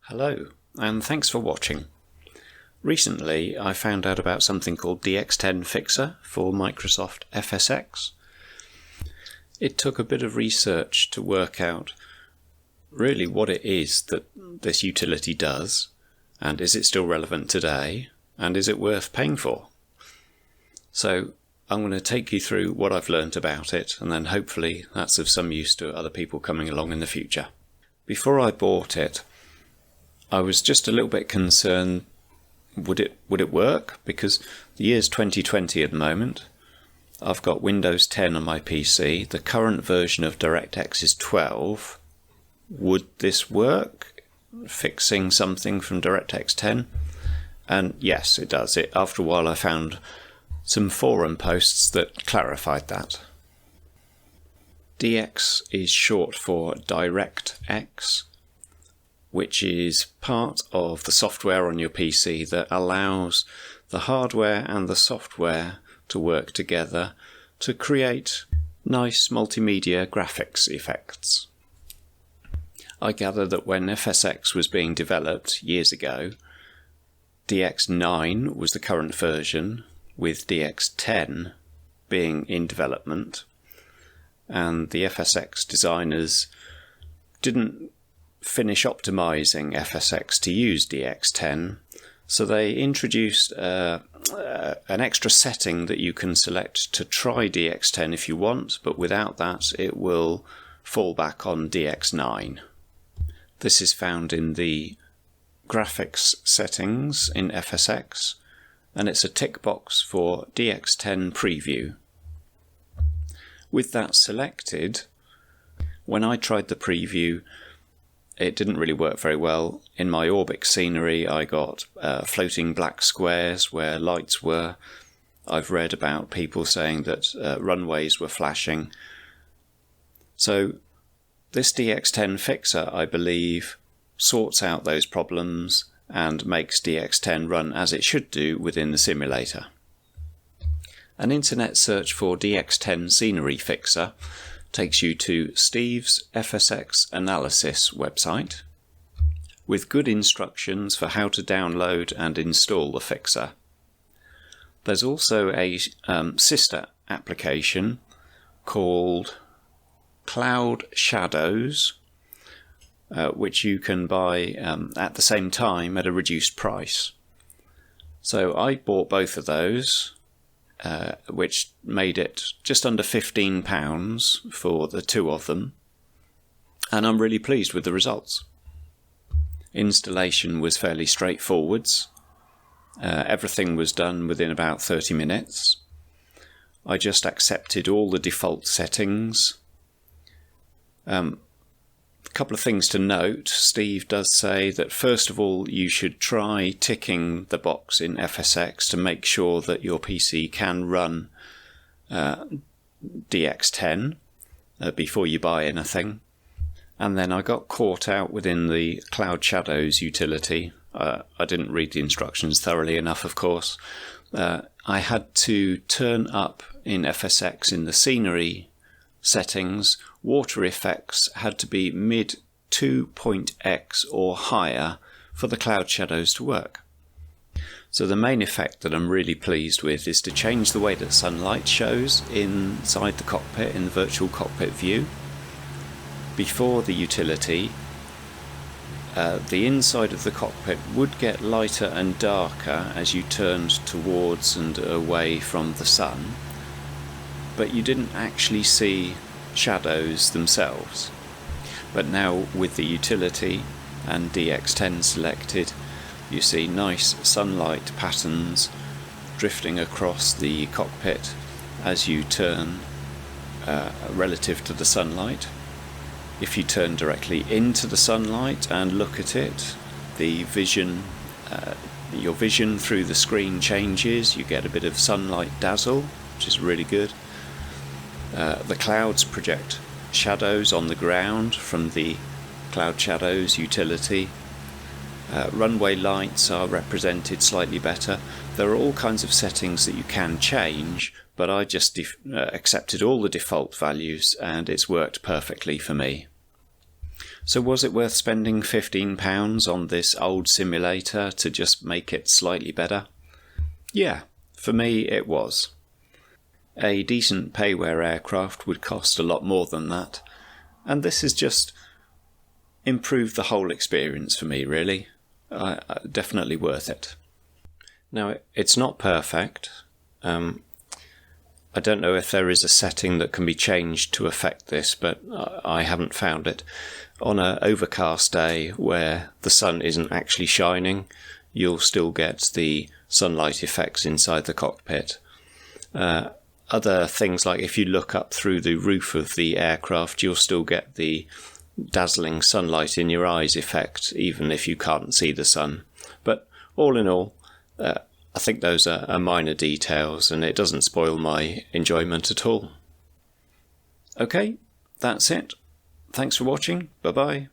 Hello, and thanks for watching. Recently, I found out about something called DX10 Fixer for Microsoft FSX. It took a bit of research to work out really what it is that this utility does, and is it still relevant today, and is it worth paying for? So I'm going to take you through what I've learned about it, and then hopefully that's of some use to other people coming along in the future. Before I bought it, I was just a little bit concerned, would it work? Because the year's 2020 at the moment. I've got Windows 10 on my PC. The current version of DirectX is 12. Would this work? Fixing something from DirectX 10? And yes, it does. After a while I found some forum posts that clarified that. DX is short for DirectX, which is part of the software on your PC that allows the hardware and the software to work together to create nice multimedia graphics effects. I gather that when FSX was being developed years ago, DX9 was the current version, with DX10 being in development, and the FSX designers didn't finish optimizing FSX to use DX10, so they introduced an extra setting that you can select to try DX10 if you want, but without that it will fall back on DX9. This is found in the graphics settings in FSX, and it's a tick box for DX10 preview. With that selected, when I tried the preview, it didn't really work very well. In my Orbix scenery I got floating black squares where lights were. I've read about people saying that runways were flashing. So this DX10 Fixer, I believe, sorts out those problems and makes DX10 run as it should do within the simulator. An internet search for DX10 Scenery Fixer takes you to Steve's FSX Analysis website with good instructions for how to download and install the fixer. There's also a sister application called Cloud Shadows, which you can buy at the same time at a reduced price. So I bought both of those, which made it just under £15 for the two of them, and I'm really pleased with the results. Installation was fairly straightforward. Everything was done within about 30 minutes. I just accepted all the default settings. A couple of things to note. Steve does say that first of all you should try ticking the box in FSX to make sure that your PC can run DX10 before you buy anything. And then I got caught out within the Cloud Shadows utility. I didn't read the instructions thoroughly enough, of course. I had to turn up in FSX in the scenery settings. Water effects had to be mid 2.x or higher for the cloud shadows to work. So the main effect that I'm really pleased with is to change the way that sunlight shows inside the cockpit in the virtual cockpit view. Before the utility, the inside of the cockpit would get lighter and darker as you turned towards and away from the sun, but you didn't actually see shadows themselves. But now with the utility and DX10 selected, you see nice sunlight patterns drifting across the cockpit as you turn relative to the sunlight. If you turn directly into the sunlight and look at it, the vision, your vision through the screen changes. You get a bit of sunlight dazzle, which is really good. The clouds project shadows on the ground from the Cloud Shadows utility. Runway lights are represented slightly better. There are all kinds of settings that you can change, but I just accepted all the default values and it's worked perfectly for me. So was it worth spending £15 on this old simulator to just make it slightly better? Yeah, for me it was. A decent payware aircraft would cost a lot more than that, and this has just improved the whole experience for me, really. Definitely worth it. Now, it's not perfect. I don't know if there is a setting that can be changed to affect this, but I haven't found it. On an overcast day where the sun isn't actually shining, you'll still get the sunlight effects inside the cockpit. Other things, like if you look up through the roof of the aircraft, you'll still get the dazzling sunlight in your eyes effect, even if you can't see the sun. But all in all, I think those are minor details, and it doesn't spoil my enjoyment at all. Okay, that's it. Thanks for watching. Bye-bye.